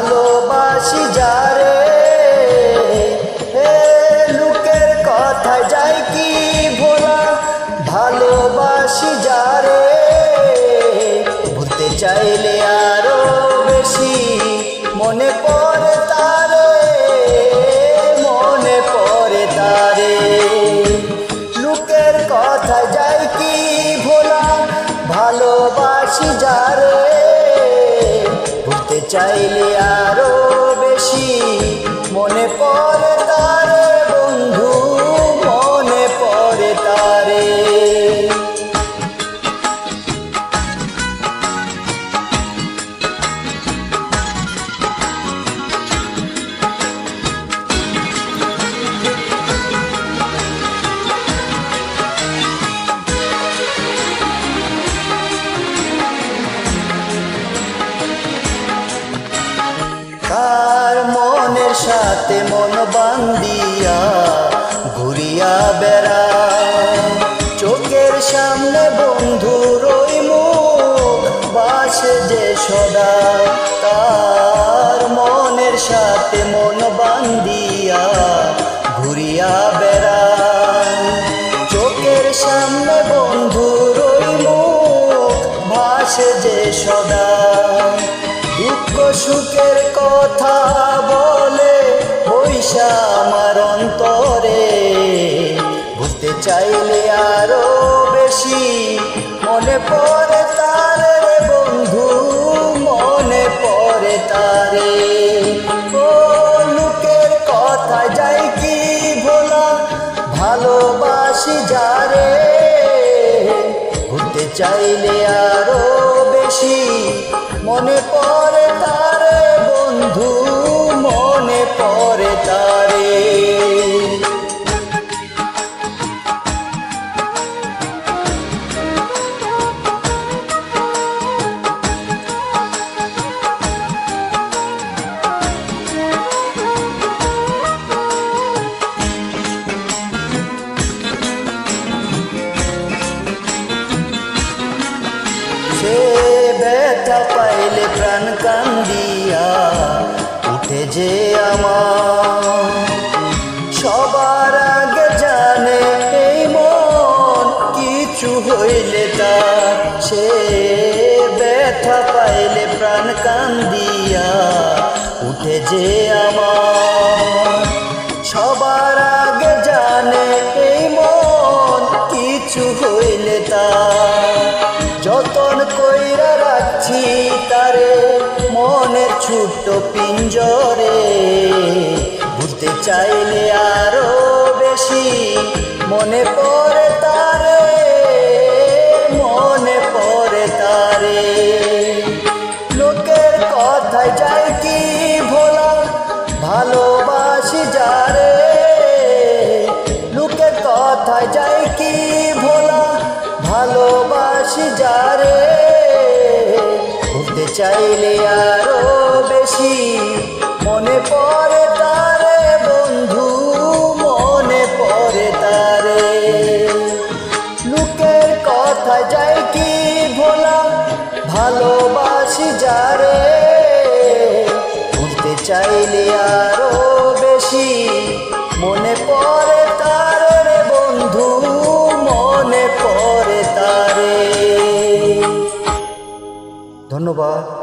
ভালোবাসি যারে, লোকের কথায় যায় কি ভোলা। ভালোবাসি যারে, ভুলতে চাইলে আরো বেশি মনে পড়ে তারে, মনে পড়ে তারে। লোকের কথায় যায় কি ভোলা, ভালোবাসি যারে, ভুলতে চাইলে আরো বেশি মনে পড়ে তারে, বন্ধু মনে পড়ে তারে। কার মনের সাথে মন বান্ধিয়া ঘুরিয়া বেড়া, চোখের সামনে বন্ধুর ওই মুখ বাসে যে সদা। তার মনের সাথে মন বান্ধিয়া ঘুরিয়া বেড়া, চোখের সামনে বন্ধুর ওই মুখ ভাসে যে সদা। দুঃখ সুখের কথা বলে বৈশা আমার অন্তরে, বুঝতে চাইলে আরো বেশি মনে পড়ে তারে, বন্ধু মনে পড়ে তারে। ও লোকের কথা যায় কি ভোলা, ভালোবাসি যারে, ভুলতে চাইলে আরো বেশি মনে পড়ে তারে, বন্ধু মনে পড়ে তারে। সে ব্যথা পাইলে প্রাণ কান্দিয়া উঠে যে আমার, সবার আগে জানে এই মন কিছু হইলে তার। সে ব্যথা পাইলে প্রাণ কান্দিয়া উঠে যে আমার, সবার আগে জানে এই মন কিছু হইলে তার। যতন কইরা রাখছি তারে মনের ছোট্ট পিঞ্জরে, বুঝতে চাইলে আরো বেশি মনে পড়ে তারে, মনে পড়ে তারে। লোকের কথায় যায় কি ভোলা, ভালোবাসি যারে, লোকের কথায় যায় কি ভোলা, ভালোবাসি যারে, ভুলতে চাইলে আরো বেশি মনে পড়ে তারে, বন্ধু মনে পড়ে তারে। লোকের কথায় যায় কি ভোলা, ভালোবাসি যারে, ভুলতে চাইলে আরো বেশি মনে পড়ে তারে, বন্ধু মনে পড়ে তারে। ধন্যবাদ।